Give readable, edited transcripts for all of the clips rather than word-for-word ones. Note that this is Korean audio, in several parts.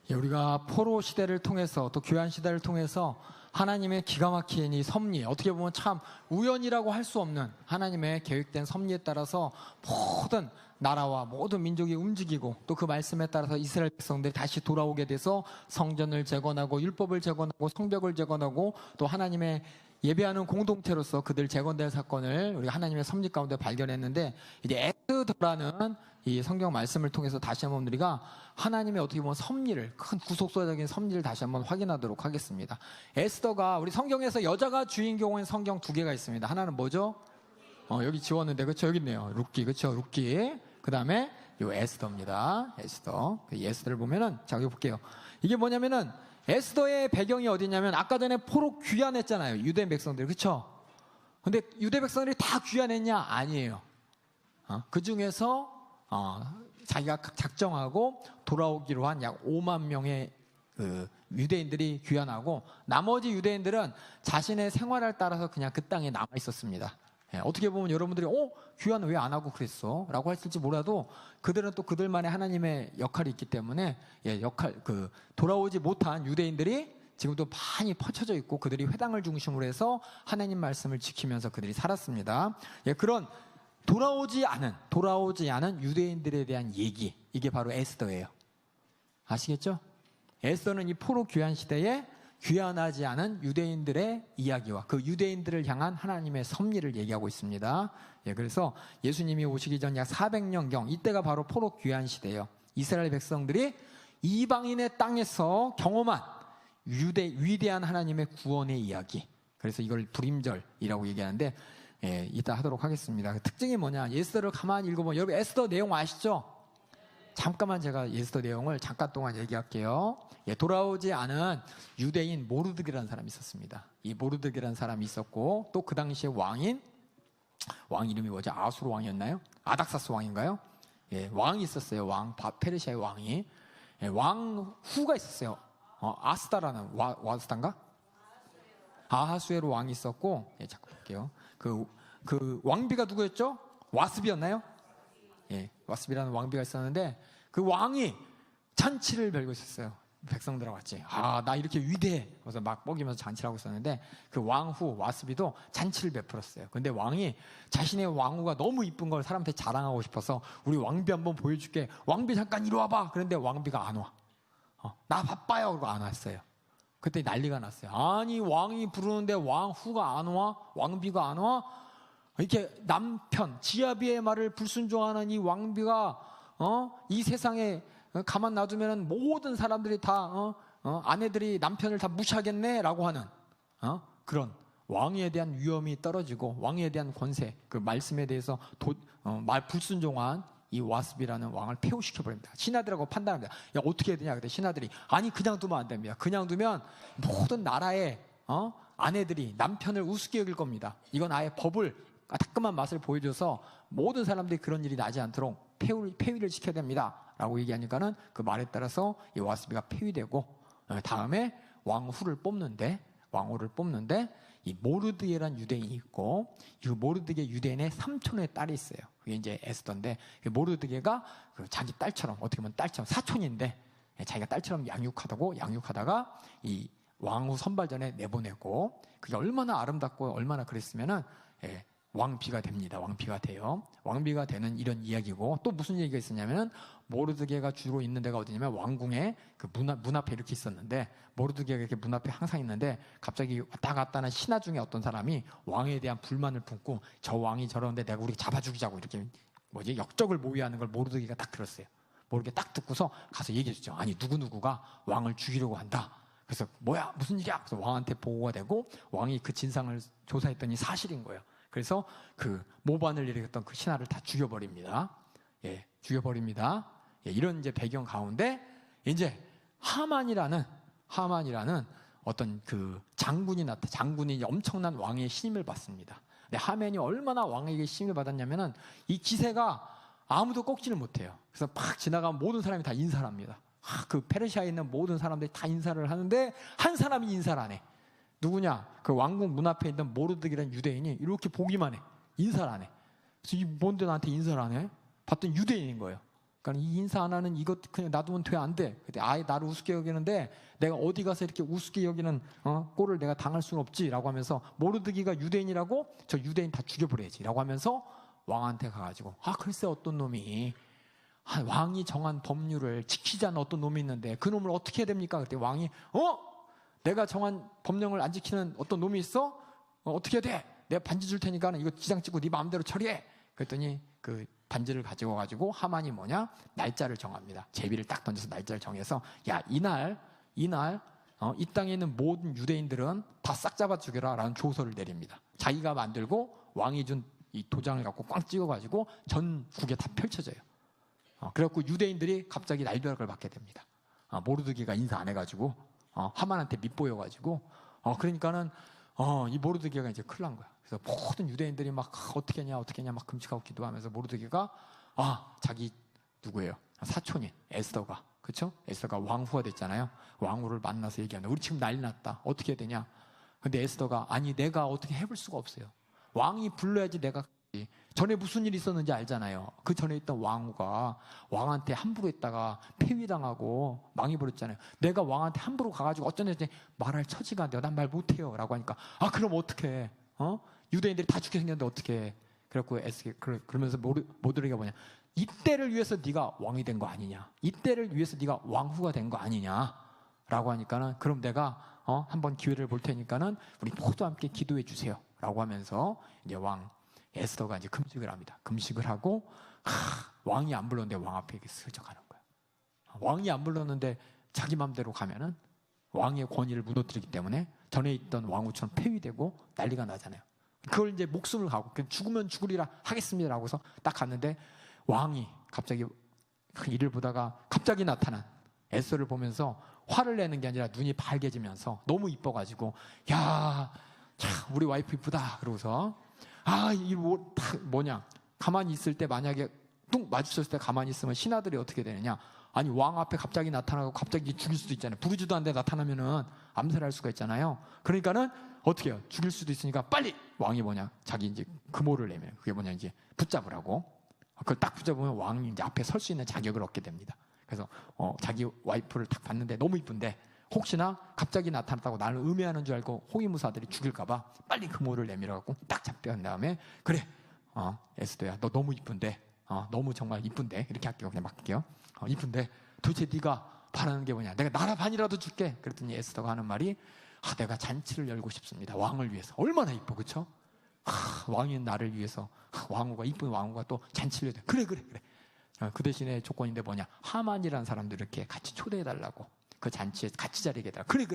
우리가 포로 시대를 통해서 또 교환 시대를 통해서 하나님의 기가 막힌 이 섭리, 어떻게 보면 참 우연이라고 할 수 없는 하나님의 계획된 섭리에 따라서 모든 나라와 모든 민족이 움직이고 또 그 말씀에 따라서 이스라엘 백성들이 다시 돌아오게 돼서 성전을 재건하고 율법을 재건하고 성벽을 재건하고 또 하나님의 예배하는 공동체로서 그들 재건될 사건을 우리가 하나님의 섭리 가운데 발견했는데, 이제 엑스더라는 이 성경 말씀을 통해서 다시 한번 우리가 하나님의 어떻게 보면 섭리를, 큰 구속사적인 섭리를 다시 한번 확인하도록 하겠습니다. 에스더가, 우리 성경에서 여자가 주인공인 성경 2개가 있습니다. 하나는 뭐죠? 여기 지웠는데, 그렇죠? 여기 있네요. 룻기, 그렇죠? 룻기. 그 다음에 요 에스더입니다. 에스더. 그 에스더를 보면은, 자, 여기 볼게요. 이게 뭐냐면은 에스더의 배경이 어디냐면, 아까 전에 포로 귀환했잖아요. 유대 백성들, 그렇죠? 근데 유대 백성들이 다 귀환했냐? 아니에요. 그 중에서 자기가 작정하고 돌아오기로 한 약 5만 명의 그 유대인들이 귀환하고, 나머지 유대인들은 자신의 생활을 따라서 그냥 그 땅에 남아 있었습니다. 어떻게 보면 여러분들이 귀환 왜 안 하고 그랬어? 라고 했을지 몰라도 그들은 또 그들만의 하나님의 역할이 있기 때문에 돌아오지 못한 유대인들이 지금도 많이 퍼쳐져 있고, 그들이 회당을 중심으로 해서 하나님 말씀을 지키면서 그들이 살았습니다. 그런 돌아오지 않은 유대인들에 대한 얘기, 이게 바로 에스더예요. 아시겠죠? 에스더는 이 포로 귀환 시대에 귀환하지 않은 유대인들의 이야기와 그 유대인들을 향한 하나님의 섭리를 얘기하고 있습니다. 그래서 예수님이 오시기 전 약 400년경, 이때가 바로 포로 귀환 시대예요. 이스라엘 백성들이 이방인의 땅에서 경험한 위대한 하나님의 구원의 이야기, 그래서 이걸 불임절이라고 얘기하는데, 이따 하도록 하겠습니다. 그 특징이 뭐냐, 에스더를 가만히 읽어보면, 여러분 에스더 내용 아시죠? 잠깐만 제가 에스더 내용을 잠깐 동안 얘기할게요. 돌아오지 않은 유대인 모르드게라는 사람이 있었습니다. 이 모르드게라는 사람이 있었고, 또 그 당시에 왕 이름이 뭐죠? 아수르 왕이었나요? 아닥사스 왕인가요? 왕이 있었어요. 페르시아의 왕이. 왕 후가 있었어요. 아스다라는 와스단가? 아하수에로 왕이 있었고, 잠깐 볼게요. 그 왕비가 누구였죠? 와스비였나요? 와스비라는 왕비가 있었는데, 그 왕이 잔치를 벌이고 있었어요. 백성들하고 같이. 나 이렇게 위대해. 그래서 막 먹이면서 잔치를 하고 있었는데, 그 왕후 와스비도 잔치를 베풀었어요. 근데 왕이 자신의 왕후가 너무 이쁜 걸 사람한테 자랑하고 싶어서, 우리 왕비 한번 보여줄게. 왕비 잠깐 이리 와봐. 그런데 왕비가 안 와. 나 바빠요. 그러고 안 왔어요. 그때 난리가 났어요. 아니, 왕이 부르는데 왕후가 안 와? 왕비가 안 와? 이렇게 남편, 지아비의 말을 불순종하는 이 왕비가, 이 세상에 가만 놔두면 모든 사람들이 다, 아내들이 남편을 다 무시하겠네? 라고 하는, 그런 왕위에 대한 위험이 떨어지고, 왕위에 대한 권세, 그 말씀에 대해서 불순종한 이 와스비라는 왕을 폐후시켜버립니다. 신하들하고 판단합니다. 어떻게 해야 되냐? 그때 신하들이, 아니, 그냥 두면 안 됩니다. 그냥 두면 모든 나라의, 아내들이 남편을 우습게 여길 겁니다. 이건 아예 법을, 따끔한 맛을 보여줘서 모든 사람들이 그런 일이 나지 않도록 폐위를 시켜야 됩니다. 라고 얘기하니까는 그 말에 따라서 이 와스비가 폐위되고, 다음에 왕후를 뽑는데 이 모르드게라는 유대인이 있고, 이 모르드게 유대인의 삼촌의 딸이 있어요. 그게 이제 에스더인데, 모르드게가 자기 딸처럼, 어떻게 보면 딸처럼, 사촌인데 자기가 딸처럼 양육하다가 이 왕후 선발전에 내보내고, 그게 얼마나 아름답고 얼마나 그랬으면은 왕비가 됩니다. 왕비가 돼요. 왕비가 되는 이런 이야기고, 또 무슨 얘기가 있었냐면은, 모르드게가 주로 있는 데가 어디냐면 왕궁의 그 문 앞에 이렇게 있었는데, 모르드게가 이렇게 문 앞에 항상 있는데, 갑자기 왔다 갔다 하는 신하 중에 어떤 사람이 왕에 대한 불만을 품고, 저 왕이 저러는데 내가 우리 잡아 죽이자고 이렇게 역적을 모의하는 걸 모르드게가 딱 들었어요. 모르드게 딱 듣고서 가서 얘기해주죠. 아니, 누구누구가 왕을 죽이려고 한다. 그래서 뭐야, 무슨 일이야? 그래서 왕한테 보고가 되고, 왕이 그 진상을 조사했더니 사실인 거예요. 그래서 그 모반을 일으켰던 그 신하를 다 죽여버립니다. 죽여버립니다. 이런 이제 배경 가운데 이제 하만이라는 어떤 그 장군이 엄청난 왕의 신임을 받습니다. 근데 하만이 얼마나 왕에게 신임을 받았냐면은, 이 기세가 아무도 꺾지를 못해요. 그래서 막 지나가면 모든 사람이 다 인사를 합니다. 그 페르시아에 있는 모든 사람들이 다 인사를 하는데, 한 사람이 인사를 안 해. 누구냐? 그 왕궁 문 앞에 있는 모르드게라는 유대인이 이렇게 보기만 해. 인사를 안 해. 그래서 이 뭔데 나한테 인사를 안 해? 봤더니 유대인인 거예요. 그러니까 이 인사 하나는 이것 그냥 놔두면 돼 안 돼. 근데 아예 나를 우습게 여기는데 내가 어디 가서 이렇게 우습게 여기는 꼴을 내가 당할 수는 없지라고 하면서 모르드기가 유대인이라고 저 유대인 다 죽여버려야지라고 하면서 왕한테 가가지고 글쎄 어떤 놈이 왕이 정한 법률을 지키지 않는 어떤 놈이 있는데 그 놈을 어떻게 해야 됩니까? 그때 왕이 내가 정한 법령을 안 지키는 어떤 놈이 있어? 어떻게 해야 돼? 내가 반지 줄 테니까 이거 지장 찍고 네 마음대로 처리해. 그랬더니 그 반지를 가지고 하만이 뭐냐? 날짜를 정합니다. 제비를 딱 던져서 날짜를 정해서 야, 이날 이 땅에 있는 모든 유대인들은 다 싹 잡아 죽여라 라는 조서를 내립니다. 자기가 만들고 왕이 준 이 도장을 갖고 꽝 찍어가지고 전국에 다 펼쳐져요. 그래갖고 유대인들이 갑자기 날벼락을 맞게 됩니다. 모르드기가 인사 안 해가지고 하만한테 밉보여가지고 그러니까는 이 모르드기가 이제 큰일 난 거야. 그래서 모든 유대인들이 막 어떻게 하냐 막 금식하고 기도하면서 모르드기가 자기 누구예요? 사촌인 에스더가, 그렇죠? 에스더가 왕후가 됐잖아요. 왕후를 만나서 얘기하는데 우리 지금 난리 났다. 어떻게 해야 되냐? 근데 에스더가 아니 내가 어떻게 해볼 수가 없어요. 왕이 불러야지 내가 가지. 전에 무슨 일이 있었는지 알잖아요. 그 전에 있던 왕후가 왕한테 함부로 했다가 폐위당하고 망해버렸잖아요. 내가 왕한테 함부로 가가지고 어쩌는지 말할 처지가 안 돼요. 난 말 못해요 라고 하니까 그럼 어떡해? 유대인들이 다 죽게 생겼는데 어떡해? 그래갖고 그러면서 모드리가 뭐냐? 이때를 위해서 네가 왕이 된 거 아니냐? 이때를 위해서 네가 왕후가 된 거 아니냐? 라고 하니까는 그럼 내가 한번 기회를 볼 테니까는 우리 모두 함께 기도해 주세요 라고 하면서 이제 왕 에스더가 이제 금식을 합니다. 금식을 하고 왕이 안 불렀는데 왕 앞에 슬쩍 가는 거야. 왕이 안 불렀는데 자기 맘대로 가면은 왕의 권위를 무너뜨리기 때문에 전에 있던 왕후처럼 폐위되고 난리가 나잖아요. 그걸 이제 목숨을 가고 그냥 죽으면 죽으리라 하겠습니다라고 해서 딱 갔는데 왕이 갑자기 그 일을 보다가 갑자기 나타난 에스더를 보면서 화를 내는 게 아니라 눈이 밝아지면서 너무 이뻐가지고 야, 참 우리 와이프 이쁘다 그러고서 이 뭐냐 가만히 있을 때 만약에 뚝 마주쳤을 때 가만히 있으면 신하들이 어떻게 되느냐? 아니 왕 앞에 갑자기 나타나고 갑자기 죽일 수도 있잖아요. 부르지도 않는데 나타나면은 암살할 수가 있잖아요. 그러니까는 어떻게 해요? 죽일 수도 있으니까 빨리 왕이 뭐냐? 자기 이제 금호를 내면 그게 뭐냐 이제 붙잡으라고. 그걸 딱 붙잡으면 왕이 이제 앞에 설 수 있는 자격을 얻게 됩니다. 그래서 자기 와이프를 딱 봤는데 너무 이쁜데 혹시나 갑자기 나타났다고 나를 음해하는 줄 알고 호위무사들이 죽일까봐 빨리 금호를 내밀어갖고 딱 잡혀간 다음에 그래 에스더야 너 너무 이쁜데 너무 정말 이쁜데 이렇게 할게요. 그냥 맡길게요. 이쁜데 도대체 네가 바라는 게 뭐냐? 내가 나라 반이라도 줄게. 그랬더니 에스더가 하는 말이 내가 잔치를 열고 싶습니다. 왕을 위해서. 얼마나 이뻐 그렇죠? 왕인 나를 위해서 왕후가 이쁜 왕후가 또 잔치를 해야 돼. 그래. 그 대신에 조건인데 뭐냐? 하만이라는 사람들 이렇게 같이 초대해달라고. 그 잔치에 같이 자리게 해달라. 그래.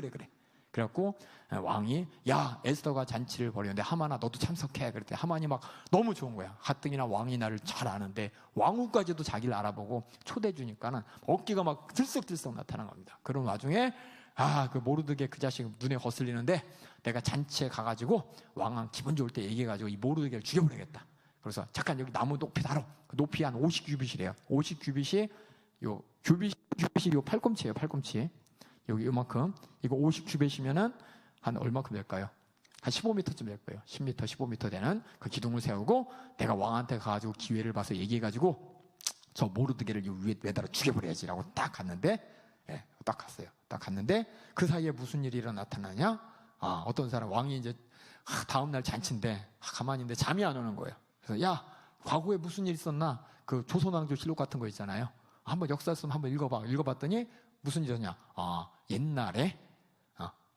그래갖고 왕이 야 에스더가 잔치를 벌였는데 하만아 너도 참석해. 그랬더니 하만이 막 너무 좋은 거야. 가뜩이나 왕이 나를 잘 아는데 왕후까지도 자기를 알아보고 초대해 주니까는 어깨가 막 들썩들썩 나타난 겁니다. 그런 와중에 그 모르드게 그 자식 눈에 거슬리는데 내가 잔치에 가가지고 왕한 기분 좋을 때 얘기해가지고 이 모르드게를 죽여버리겠다. 그래서 잠깐 여기 나무 높이 다뤄. 그 높이 한 50규빗이래요. 50규빗이 규빗이 요 팔꿈치예요. 팔꿈치. 여기 요만큼. 이거 50규빗이면은 한 얼마큼 될까요? 한 15m쯤 될 거예요. 10m, 15m 되는 그 기둥을 세우고 내가 왕한테 가가지고 기회를 봐서 얘기해가지고 저 모르드게를 요 위에 매달아 죽여버려야지라고 딱 갔는데 딱 갔어요. 딱 갔는데 그 사이에 무슨 일이 나타나냐? 어떤 사람 왕이 이제 다음날 잔치인데 가만히 있는데 잠이 안 오는 거예요. 그래서 야 과거에 무슨 일 있었나? 그 조선왕조 실록 같은 거 있잖아요. 한번 역사 쓰면 한번 읽어봐. 읽어봤더니 무슨 일이었냐? 옛날에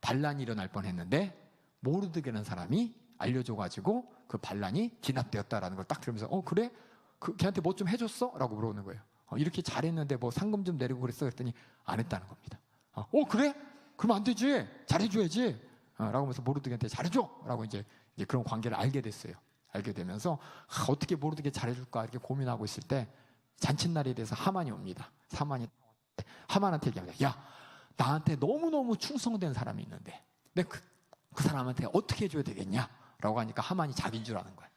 반란이 일어날 뻔했는데 모르드게라는 사람이 알려줘가지고 그 반란이 진압되었다라는 걸 딱 들으면서 그래? 걔한테 뭐 좀 해줬어? 라고 물어보는 거예요. 이렇게 잘했는데 뭐 상금 좀 내리고 그랬어? 그랬더니 안 했다는 겁니다. 그래? 그럼 안 되지. 잘해줘야지. 라고 하면서 모르드게한테 잘해줘! 라고 이제 그런 관계를 알게 됐어요. 알게 되면서 어떻게 모르드게 잘해줄까 이렇게 고민하고 있을 때 잔칫날에 대해서 하만이 옵니다. 하만한테 얘기합니다. 야, 나한테 너무너무 충성된 사람이 있는데 근데 그 사람한테 어떻게 해줘야 되겠냐? 라고 하니까 하만이 자기인 줄 아는 거야.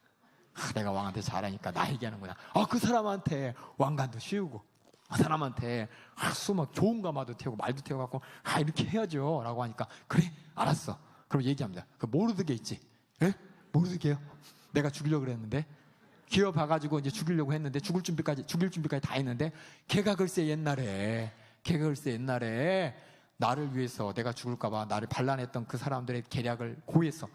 내가 왕한테 잘하니까 나 얘기하는구나. 그 사람한테 왕관도 씌우고 그 사람한테 수막 좋은 가마도 태우고 말도 태워갖고 이렇게 해야죠. 라고 하니까 그래 알았어. 그럼 얘기합니다. 그 모르드게 있지? 예? 모르드게요? 내가 죽이려고 그랬는데 기어 봐가지고 이제 죽이려고 했는데 죽일 준비까지 다 했는데 걔가 글쎄 옛날에 나를 위해서 내가 죽을까봐 나를 반란했던 그 사람들의 계략을 고해서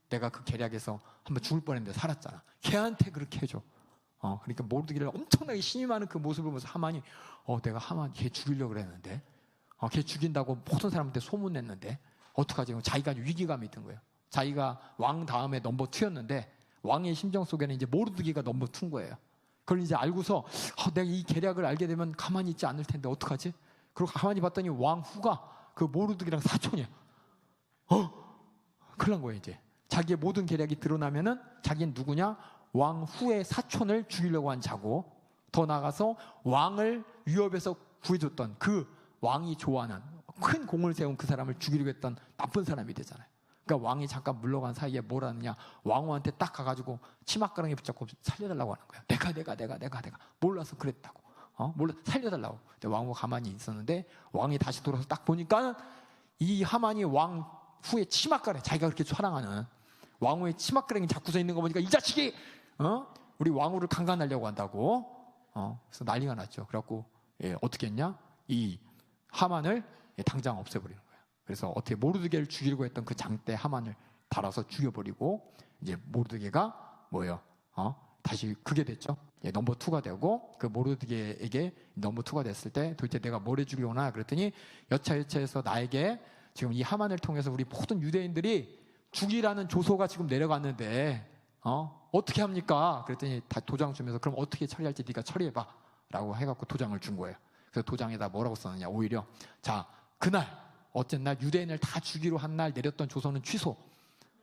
내가 그 계략에서 한번 죽을 뻔했는데 살았잖아. 걔한테 그렇게 해줘. 그러니까 모르드게를 엄청나게 신이 많은 그 모습을 보면서 하만이 내가 하만 걔 죽이려고 그랬는데 걔 죽인다고 모든 사람한테 소문냈는데 어떡하지? 자기가 위기감이 든 거예요. 자기가 왕 다음에 넘버 2였는데 왕의 심정 속에는 이제 모르드게가 넘버 2인 거예요. 그걸 이제 알고서 내가 이 계략을 알게 되면 가만히 있지 않을 텐데 어떡하지? 그리고 가만히 봤더니 왕 후가 그 모르드게랑 사촌이야. 큰일 난 거예요. 이제 자기의 모든 계략이 드러나면은 자기는 누구냐? 왕 후의 사촌을 죽이려고 한 자고, 더 나아가서 왕을 위협에서 구해줬던 그 왕이 좋아하는 큰 공을 세운 그 사람을 죽이려고 했던 나쁜 사람이 되잖아요. 그러니까 왕이 잠깐 물러간 사이에 뭘 하느냐? 왕후한테 딱 가가지고 치맛가랑에 붙잡고 살려달라고 하는 거야. 내가 몰라서 그랬다고. 몰라 살려달라고. 근데 왕후가 가만히 있었는데 왕이 다시 돌아서 딱 보니까 이 하만이 왕 후의 치맛가랑, 자기가 그렇게 사랑하는 왕후의 치맛가랑이 잡고서 있는 거 보니까 이 자식이 우리 왕후를 강간하려고 한다고. 그래서 난리가 났죠. 그래갖고 어떻게 했냐? 이 하만을 당장 없애버리는 거예요. 그래서 어떻게 모르드게를 죽이려고 했던 그 장대 하만을 달아서 죽여버리고, 이제 모르드게가 뭐예요? 다시 그게 됐죠. 넘버 2가 되고, 그 모르드게에게 넘버 2가 됐을 때 도대체 내가 뭘 해주려고 하나 그랬더니 여차여차해서 나에게 지금 이 하만을 통해서 우리 모든 유대인들이 죽이라는 조소가 지금 내려갔는데 어떻게 합니까? 그랬더니 다 도장 주면서 그럼 어떻게 처리할지 네가 처리해봐 라고 해갖고 도장을 준 거예요. 그래서 도장에다 뭐라고 썼느냐? 오히려 자, 그날 어쨌든 날 유대인을 다 죽이로 한 날 내렸던 조서는 취소,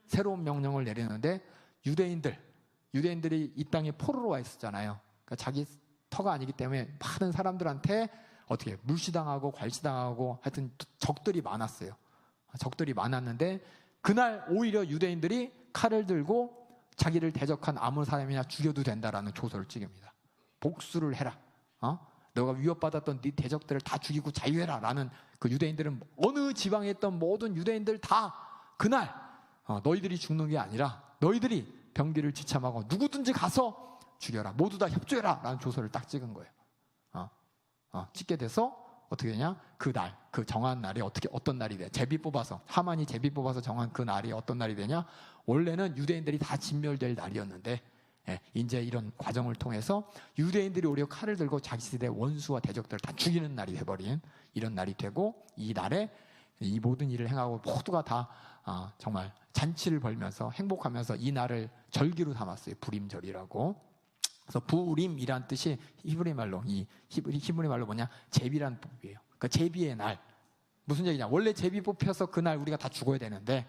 새로운 명령을 내리는데 유대인들이 이 땅에 포로로 와 있었잖아요. 그러니까 자기 터가 아니기 때문에 많은 사람들한테 어떻게 물시당하고 괄시당하고 하여튼 적들이 많았어요. 적들이 많았는데 그날 오히려 유대인들이 칼을 들고 자기를 대적한 아무 사람이나 죽여도 된다라는 조서를 찍습니다. 복수를 해라. 너가 위협받았던 네 대적들을 다 죽이고 자유해라 라는, 그 유대인들은 어느 지방에 있던 모든 유대인들 다 그날 너희들이 죽는 게 아니라 너희들이 병기를 지참하고 누구든지 가서 죽여라, 모두 다 협조해라 라는 조서를 딱 찍은 거예요. 찍게 돼서 어떻게 되냐? 그날, 그 정한 날이 어떤 날이 돼? 하만이 제비 뽑아서 정한 그 날이 어떤 날이 되냐? 원래는 유대인들이 다 진멸될 날이었는데 이제 이런 과정을 통해서 유대인들이 오히려 칼을 들고 자기들의 원수와 대적들을 다 죽이는 날이 돼버린 이런 날이 되고, 이 날에 이 모든 일을 행하고 모두가 다 정말 잔치를 벌면서 행복하면서 이 날을 절기로 삼았어요. 부림절이라고. 그래서 부림이란 뜻이 히브리 말로 뭐냐? 제비란 법이에요. 그러니까 제비의 날. 무슨 얘기냐? 원래 제비 뽑혀서 그날 우리가 다 죽어야 되는데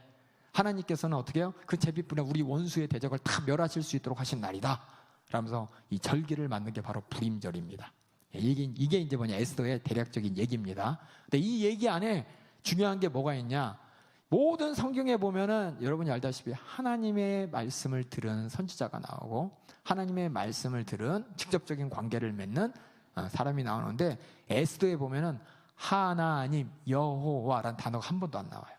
하나님께서는 어떻게 해요? 그 제비뿐에 우리 원수의 대적을 다 멸하실 수 있도록 하신 날이다. 그러면서 이 절기를 만든 게 바로 부림절입니다. 이게 이제 뭐냐? 에스더의 대략적인 얘기입니다. 근데 이 얘기 안에 중요한 게 뭐가 있냐? 모든 성경에 보면은 여러분이 알다시피 하나님의 말씀을 들은 선지자가 나오고 하나님의 말씀을 들은 직접적인 관계를 맺는 사람이 나오는데, 에스더에 보면은 하나님, 여호와라는 단어가 한 번도 안 나와요.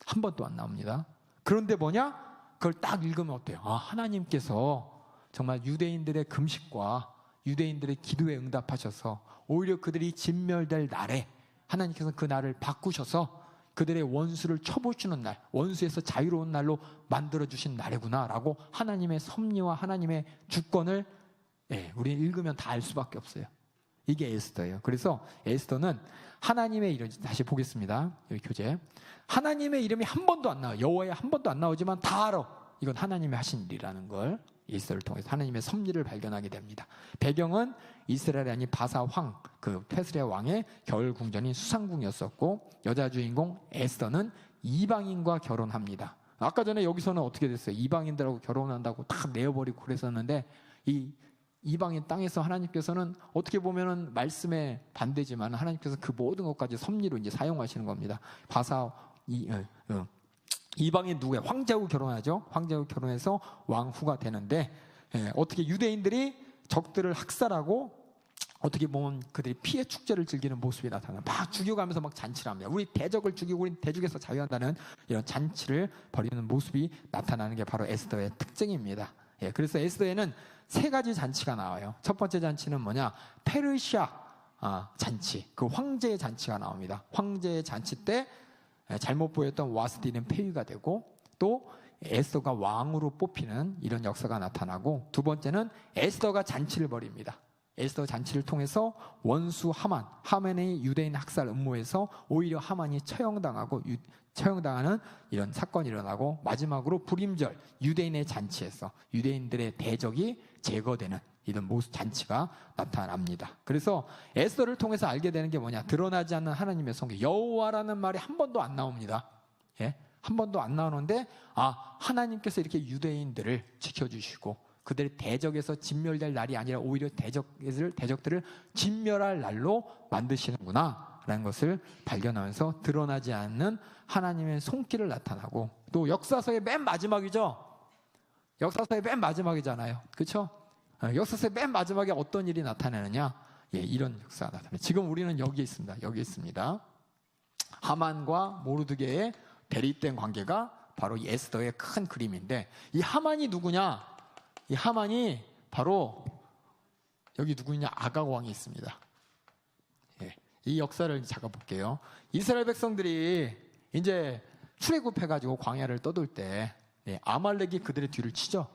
한 번도 안 나옵니다. 그런데 뭐냐? 그걸 딱 읽으면 어때요? 하나님께서 정말 유대인들의 금식과 유대인들의 기도에 응답하셔서 오히려 그들이 진멸될 날에 하나님께서 그 날을 바꾸셔서 그들의 원수를 쳐보시는 날, 원수에서 자유로운 날로 만들어주신 날이구나 라고 하나님의 섭리와 하나님의 주권을 우리는 읽으면 다 알 수밖에 없어요. 이게 에스더예요. 그래서 에스더는 하나님의 이름, 다시 보겠습니다. 여기 교재. 하나님의 이름이 한 번도 안 나와요. 여호와의 한 번도 안 나오지만 다 알아. 이건 하나님이 하신 일이라는 걸 에스더를 통해서 하나님의 섭리를 발견하게 됩니다. 배경은 이스라엘이 아닌 바사 왕, 그 페스레 왕의 겨울 궁전인 수상궁이었었고, 여자 주인공 에스더는 이방인과 결혼합니다. 아까 전에 여기서는 어떻게 됐어요? 이방인들하고 결혼한다고 다 내어버리고 그랬었는데, 이 이방인 땅에서 하나님께서는 어떻게 보면은 말씀에 반대지만 하나님께서 그 모든 것까지 섭리로 이제 사용하시는 겁니다. 바사 이방인 누구야? 황제하고 결혼하죠. 황제하고 결혼해서 왕후가 되는데, 어떻게 유대인들이 적들을 학살하고 어떻게 보면 그들이 피해 축제를 즐기는 모습이 나타나요. 막 죽여가면서 막 잔치를 합니다. 우리 대적을 죽이고 우리 대적에서 자유한다는 이런 잔치를 벌이는 모습이 나타나는 게 바로 에스더의 특징입니다. 그래서 에스더에는 세 가지 잔치가 나와요. 첫 번째 잔치는 뭐냐? 페르시아 잔치, 그 황제의 잔치가 나옵니다. 황제의 잔치 때 잘못 보였던 와스디는 폐위가 되고, 또 에스더가 왕으로 뽑히는 이런 역사가 나타나고, 두 번째는 에스더가 잔치를 벌입니다. 에스더 잔치를 통해서 원수 하만의 유대인 학살 음모에서 오히려 하만이 처형당하는 이런 사건이 일어나고, 마지막으로 불임절 유대인의 잔치에서 유대인들의 대적이 제거되는 이런 모습 잔치가 나타납니다. 그래서 에스더를 통해서 알게 되는 게 뭐냐? 드러나지 않는 하나님의 성격, 여호와라는 말이 한 번도 안 나옵니다. 한 번도 안 나오는데 하나님께서 이렇게 유대인들을 지켜주시고 그들의 대적에서 진멸될 날이 아니라 오히려 대적들을 진멸할 날로 만드시는구나 라는 것을 발견하면서 드러나지 않는 하나님의 손길을 나타나고, 또 역사서의 맨 마지막이죠. 역사서의 맨 마지막이잖아요. 그렇죠? 역사서의 맨 마지막에 어떤 일이 나타나느냐? 이런 역사가 나타납니다. 지금 우리는 여기 있습니다. 하만과 모르드게의 대립된 관계가 바로 이 에스더의 큰 그림인데, 이 하만이 누구냐? 이 하만이 바로 여기 누구냐? 아각 왕이 있습니다. 이 역사를 잡아볼게요. 이스라엘 백성들이 이제 출애굽해가지고 광야를 떠돌 때 아말렉이 그들의 뒤를 치죠.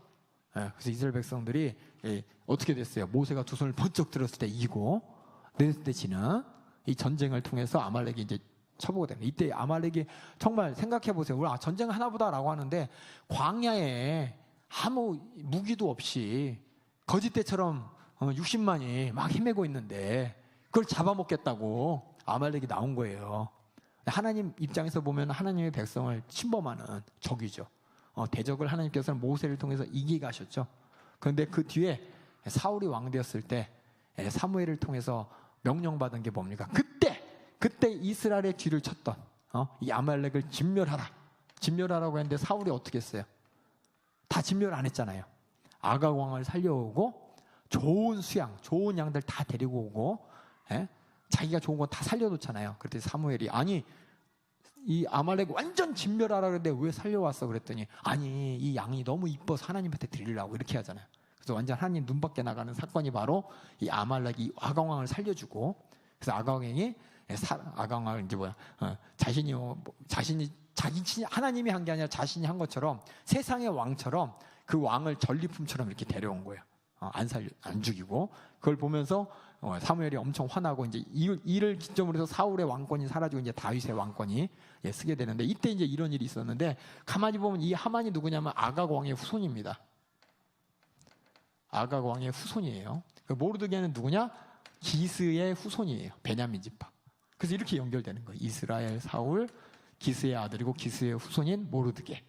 그래서 이스라엘 백성들이 어떻게 됐어요? 모세가 두 손을 번쩍 들었을 때 이기고, 내렸을 때 지는 이 전쟁을 통해서 아말렉이 이제 쳐보게 됩니다. 이때 아말렉이 정말 생각해 보세요. 우리 전쟁 하나보다라고 하는데 광야에 아무 무기도 없이 거짓대처럼 60만이 막 헤매고 있는데 그걸 잡아먹겠다고 아말렉이 나온 거예요. 하나님 입장에서 보면 하나님의 백성을 침범하는 적이죠. 대적을 하나님께서는 모세를 통해서 이기게 하셨죠. 그런데 그 뒤에 사울이 왕 되었을 때 사무엘을 통해서 명령받은 게 뭡니까? 그때 이스라엘의 뒤를 쳤던 이 아말렉을 진멸하라고 했는데 사울이 어떻게 했어요? 다 진멸 안 했잖아요. 아각 왕을 살려오고 좋은 수양, 좋은 양들 다 데리고 오고 자기가 좋은 거 다 살려놓잖아요. 그랬더니 사무엘이 이 아말렉 완전 진멸하라 그랬는데 왜 살려왔어? 그랬더니 이 양이 너무 이뻐서 하나님한테 드리려고 이렇게 하잖아요. 그래서 완전 하나님 눈 밖에 나가는 사건이 바로 이 아말렉이 아각 왕을 살려주고, 그래서 아각 왕을 이제 자신이 하나님이 한 게 아니라 자신이 한 것처럼 세상의 왕처럼 그 왕을 전리품처럼 이렇게 데려온 거예요. 안 죽이고. 그걸 보면서 사무엘이 엄청 화나고 이제 이를 기점으로 해서 사울의 왕권이 사라지고 이제 다윗의 왕권이 쓰게 되는데, 이때 이제 이런 일이 있었는데, 가만히 보면 이 하만이 누구냐면 아각 왕의 후손입니다. 아각 왕의 후손이에요. 모르드게는 누구냐? 기스의 후손이에요. 베냐민 지파. 그래서 이렇게 연결되는 거예요. 이스라엘, 사울, 기스의 아들이고 기스의 후손인 모르드게,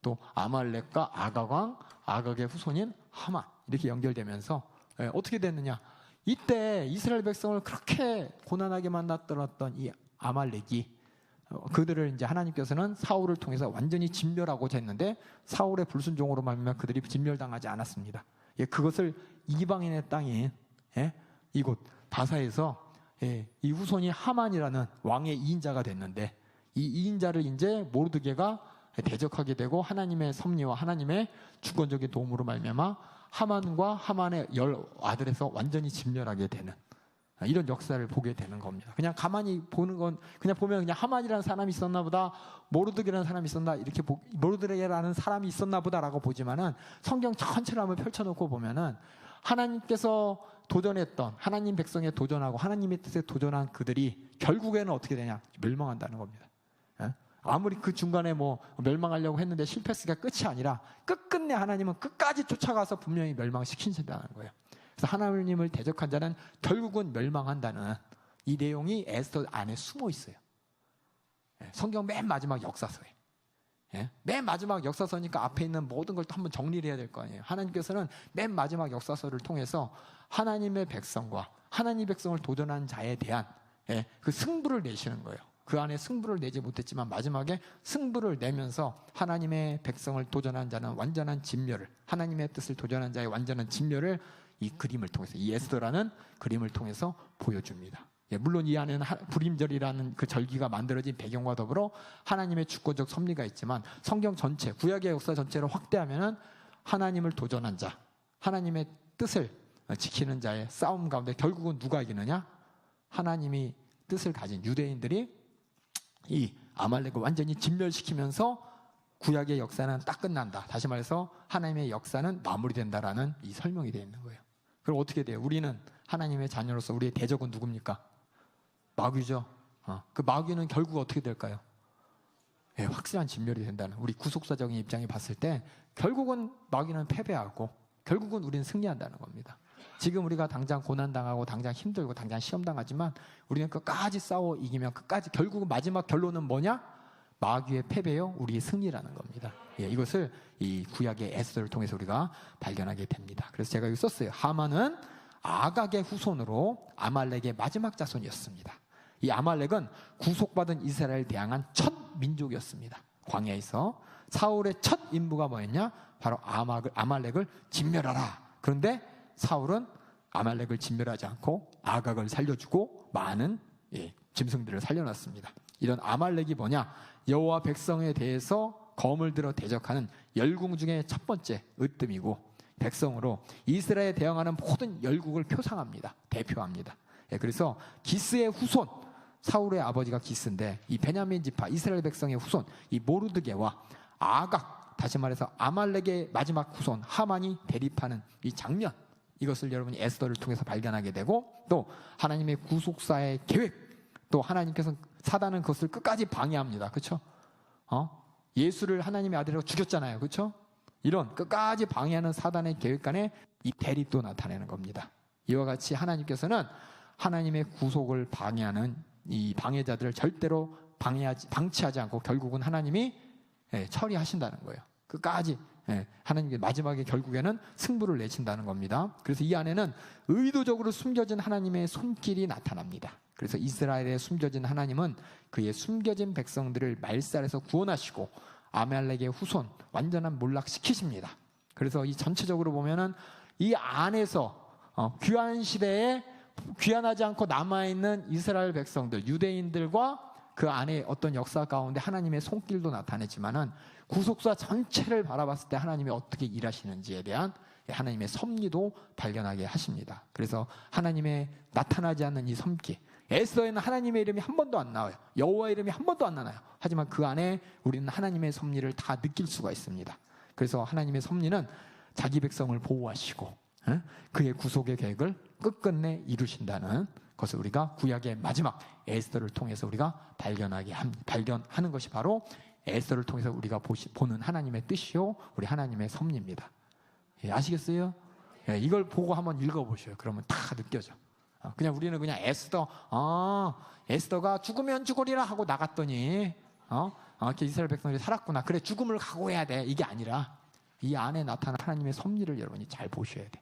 또 아말렉과 아각 왕, 아각의 후손인 하만, 이렇게 연결되면서 어떻게 됐느냐? 이때 이스라엘 백성을 그렇게 고난하게 만났던 이 아말렉이 그들을 이제 하나님께서는 사울을 통해서 완전히 진멸하고자 했는데, 사울의 불순종으로 말미암아 그들이 진멸당하지 않았습니다. 그것을 이방인의 땅인 이곳 바사에서 이 후손이 하만이라는 왕의 2인자가 됐는데, 이 2인자를 이제 모르드게가 대적하게 되고 하나님의 섭리와 하나님의 주권적인 도움으로 말미암아 하만과 하만의 10아들에서 완전히 진멸하게 되는 이런 역사를 보게 되는 겁니다. 그냥 가만히 보는 건, 그냥 보면 그냥 하만이라는 사람이 있었나 보다, 모르드게라는 사람이 있었나, 이렇게 모르드게라는 사람이 있었나 보다라고 보지만은 성경 전체를 한번 펼쳐놓고 보면은 하나님께서 도전했던, 하나님 백성에 도전하고 하나님의 뜻에 도전한 그들이 결국에는 어떻게 되냐? 멸망한다는 겁니다. 아무리 그 중간에 멸망하려고 했는데 실패했으니까 끝이 아니라 끝끝내 하나님은 끝까지 쫓아가서 분명히 멸망시키신다는 거예요. 그래서 하나님을 대적한 자는 결국은 멸망한다는 이 내용이 에스더 안에 숨어 있어요. 성경 맨 마지막 역사서에. 맨 마지막 역사서니까 앞에 있는 모든 걸 또 한번 정리를 해야 될 거 아니에요. 하나님께서는 맨 마지막 역사서를 통해서 하나님의 백성과 하나님 백성을 도전한 자에 대한 그 승부를 내시는 거예요. 그 안에 승부를 내지 못했지만 마지막에 승부를 내면서 하나님의 백성을 도전한 자는 완전한 진멸을, 하나님의 뜻을 도전한 자의 완전한 진멸을 이 그림을 통해서, 이 에스더라는 그림을 통해서 보여줍니다. 물론 이 안에는 불임절이라는 그 절기가 만들어진 배경과 더불어 하나님의 주권적 섭리가 있지만, 성경 전체, 구약의 역사 전체를 확대하면은 하나님을 도전한 자, 하나님의 뜻을 지키는 자의 싸움 가운데 결국은 누가 이기느냐? 하나님이 뜻을 가진 유대인들이 이 아말렉을 완전히 진멸시키면서 구약의 역사는 딱 끝난다. 다시 말해서 하나님의 역사는 마무리된다라는 이 설명이 되어 있는 거예요. 그럼 어떻게 돼요? 우리는 하나님의 자녀로서 우리의 대적은 누굽니까? 마귀죠. 그 마귀는 결국 어떻게 될까요? 예, 확실한 진멸이 된다는, 우리 구속사적인 입장에 봤을 때 결국은 마귀는 패배하고 결국은 우리는 승리한다는 겁니다. 지금 우리가 당장 고난당하고 당장 힘들고 당장 시험당하지만 우리는 끝까지 싸워 이기면 끝까지 결국은 마지막 결론은 뭐냐? 마귀의 패배요, 우리의 승리라는 겁니다. 예, 이것을 이 구약의 에스더를 통해서 우리가 발견하게 됩니다. 그래서 제가 여기 썼어요. 하만은 아각의 후손으로 아말렉의 마지막 자손이었습니다. 이 아말렉은 구속받은 이스라엘을 대항한 첫 민족이었습니다. 광야에서 사울의 첫 임무가 뭐였냐? 바로 아말렉을 진멸하라. 그런데 사울은 아말렉을 진멸하지 않고 아각을 살려주고 많은 짐승들을 살려놨습니다. 이런 아말렉이 뭐냐? 여호와 백성에 대해서 검을 들어 대적하는 열국 중에 첫 번째 으뜸이고, 백성으로 이스라엘에 대항하는 모든 열국을 표상합니다. 대표합니다. 그래서 기스의 후손, 사울의 아버지가 기스인데 이 베냐민 지파 이스라엘 백성의 후손 이 모르드게와 아각, 다시 말해서 아말렉의 마지막 후손 하만이 대립하는 이 장면, 이것을 여러분이 에스더를 통해서 발견하게 되고, 또 하나님의 구속사의 계획, 또 하나님께서 사단은 그것을 끝까지 방해합니다. 그렇죠? 예수를 하나님의 아들이라고 죽였잖아요. 그렇죠? 이런 끝까지 방해하는 사단의 계획간에 이 대립도 나타내는 겁니다. 이와 같이 하나님께서는 하나님의 구속을 방해하는 이 방해자들을 절대로 방치하지 않고 결국은 하나님이 처리하신다는 거예요. 끝까지 하나님의 마지막에 결국에는 승부를 내친다는 겁니다. 그래서 이 안에는 의도적으로 숨겨진 하나님의 손길이 나타납니다. 그래서 이스라엘에 숨겨진 하나님은 그의 숨겨진 백성들을 말살해서 구원하시고 아말렉의 후손 완전한 몰락시키십니다. 그래서 이 전체적으로 보면은 이 안에서 귀환 시대에 귀환하지 않고 남아있는 이스라엘 백성들, 유대인들과 그 안에 어떤 역사 가운데 하나님의 손길도 나타내지만은 구속사 전체를 바라봤을 때 하나님이 어떻게 일하시는지에 대한 하나님의 섭리도 발견하게 하십니다. 그래서 하나님의 나타나지 않는 이 섭리, 에스더에는 하나님의 이름이 한 번도 안 나와요. 여호와의 이름이 한 번도 안 나와요. 하지만 그 안에 우리는 하나님의 섭리를 다 느낄 수가 있습니다. 그래서 하나님의 섭리는 자기 백성을 보호하시고 그의 구속의 계획을 끝끝내 이루신다는 것을 우리가 구약의 마지막 에스더를 통해서 우리가 발견하는 것이 바로 에스더를 통해서 우리가 보는 하나님의 뜻이요, 우리 하나님의 섭리입니다. 아시겠어요? 이걸 보고 한번 읽어보셔요. 그러면 다 느껴져. 그냥 우리는 그냥 에스더가 죽으면 죽으리라 하고 나갔더니 이스라엘 백성들이 살았구나, 그래 죽음을 각오해야 돼, 이게 아니라 이 안에 나타난 하나님의 섭리를 여러분이 잘 보셔야 돼.